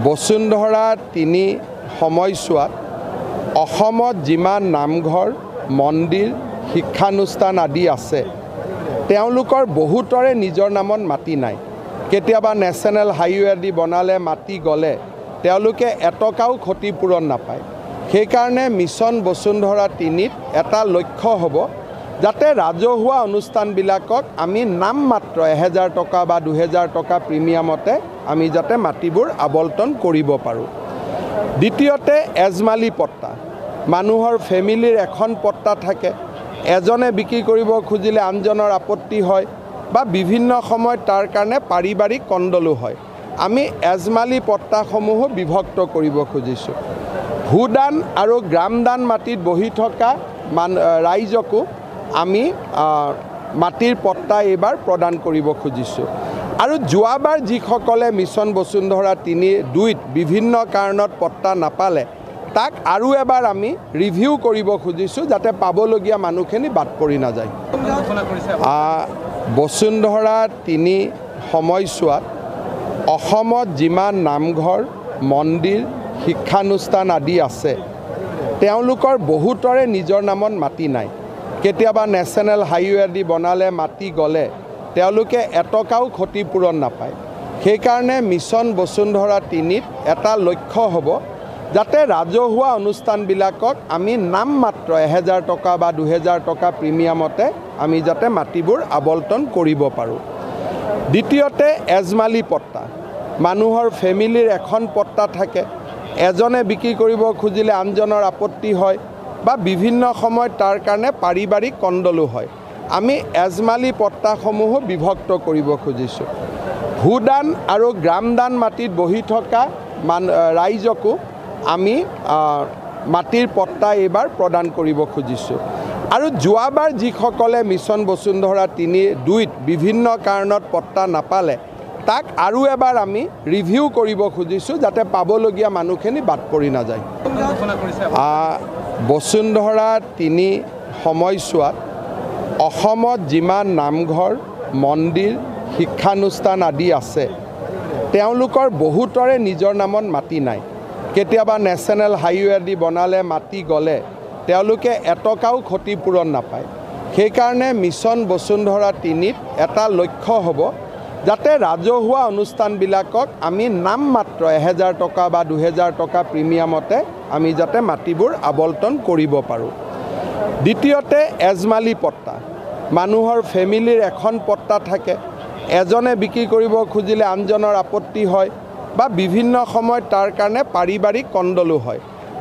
বসুন্ধৰা 3 সময়ছোৱাত অসমত যিমান নামঘৰ মন্দিৰ শিক্ষানুষ্ঠান আদি আছে তেওঁলোকৰ বহুতৰে নিজৰ নামত মাটি নাই। কেতিয়াবা নেশ্যনেল হাইৱে আদি বনালে মাটি গলে তেওঁলোকে এটকাও ক্ষতিপূৰণ নাপায়। সেইকাৰণে মিছন বসুন্ধৰা 3ত এটা লক্ষ্য হ'ব যাতে ৰাজহুৱা অনুষ্ঠানবিলাকক আমি নাম মাত্ৰ 1000 টকা বা 2000 টকা প্ৰিমিয়ামতে আমি যাতে মাটিবোৰ আবলটন কৰিব পাৰোঁ। দ্বিতীয়তে এজমালি পট্টা, মানুহৰ ফেমিলিৰ এখন পট্টা থাকে, এজনে বিক্ৰী কৰিব খুজিলে আনজনৰ আপত্তি হয় বা বিভিন্ন সময়ত তাৰ কাৰণে পাৰিবাৰিক কণ্ডলো হয়। আমি এজমালি পট্টাসমূহো বিভক্ত কৰিব খুজিছোঁ। ভূদান আৰু গ্ৰামদান মাটিত বহি থকা ৰাইজকো আমি মাটিৰ পট্টা এইবাৰ প্ৰদান কৰিব খুজিছোঁ। আৰু যোৱাবাৰ যিসকলে মিছন বসুন্ধৰা 2ত বিভিন্ন কাৰণত পট্টা নাপালে তাক আৰু এবাৰ আমি ৰিভিউ কৰিব খুজিছোঁ যাতে পাবলগীয়া মানুহখিনি বাদ পৰি নাযায়। বসুন্ধৰা 3 সময়ছোৱাত অসমত যিমান নামঘৰ মন্দিৰ শিক্ষানুষ্ঠান আদি আছে তেওঁলোকৰ বহুতৰে নিজৰ নামত মাটি নাই। কেতিয়াবা নেশ্যনেল হাইৱে আদি বনালে মাটি গলে তেওঁলোকে এটকাও ক্ষতিপূৰণ নাপায়। সেইকাৰণে মিছন বসুন্ধৰা 3ত এটা লক্ষ্য হ'ব যাতে ৰাজহুৱা অনুষ্ঠানবিলাকক আমি নাম মাত্ৰ 1000 টকা বা 2000 টকা প্ৰিমিয়ামতে আমি যাতে মাটিবোৰ আবলটন কৰিব পাৰোঁ। দ্বিতীয়তে এজমালি পট্টা, মানুহৰ ফেমিলিৰ এখন পট্টা থাকে, এজনে বিক্ৰী কৰিব খুজিলে আনজনৰ আপত্তি হয় বা বিভিন্ন সময়ত তাৰ কাৰণে পাৰিবাৰিক কণ্ডলো হয়। আমি এজমালি পট্টাসমূহো বিভক্ত কৰিব খুজিছোঁ। ভূদান আৰু গ্ৰামদান মাটিত বহি থকা ৰাইজকো আমি মাটিৰ পট্টা এইবাৰ প্ৰদান কৰিব খুজিছোঁ। আৰু যোৱাবাৰ যিসকলে মিছন বসুন্ধৰা 2ত বিভিন্ন কাৰণত পট্টা নাপালে তাক আৰু এবাৰ আমি ৰিভিউ কৰিব খুজিছোঁ যাতে পাবলগীয়া মানুহখিনি বাদ পৰি নাযায়। বসুন্ধৰা 3 সময়ছোৱাত অসমত যিমান নামঘৰ মন্দিৰ শিক্ষানুষ্ঠান আদি আছে তেওঁলোকৰ বহুতৰে নিজৰ নামত মাটি নাই। কেতিয়াবা নেশ্যনেল হাইৱে আদি বনালে মাটি গলে তেওঁলোকে এটকাও ক্ষতিপূৰণ নাপায়। সেইকাৰণে মিছন বসুন্ধৰা 3ত এটা লক্ষ্য হ'ব যাতে ৰাজহুৱা অনুষ্ঠানবিলাকক আমি নাম মাত্ৰ 1000 টকা বা 2000 টকা প্ৰিমিয়ামতে আমি যাতে মাটিবোৰ আবলটন কৰিব পাৰোঁ। দ্বিতীয়তে এজমালি পট্টা, মানুহৰ ফেমিলিৰ এখন পট্টা থাকে, এজনে বিক্ৰী কৰিব খুজিলে আনজনৰ আপত্তি হয় বা বিভিন্ন সময়ত তাৰ কাৰণে পাৰিবাৰিক কণ্ডলো হয়।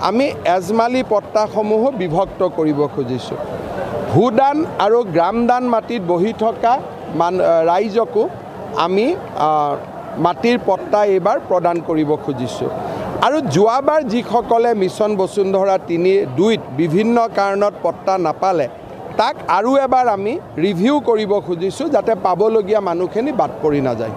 আমি এজমালি পট্টাসমূহো বিভক্ত কৰিব খুজিছোঁ। ভূদান আৰু গ্ৰামদান মাটিত বহি থকা ৰাইজকো আমি মাটিৰ পট্টা এইবাৰ প্ৰদান কৰিব খুজিছোঁ। আৰু যোৱাবাৰ যিসকলে মিছন বসুন্ধৰা 2ত বিভিন্ন কাৰণত পট্টা নাপালে তাক আৰু এবাৰ আমি ৰিভিউ কৰিব খুজিছোঁ যাতে পাবলগীয়া মানুহখিনি বাদ পৰি নাযায়।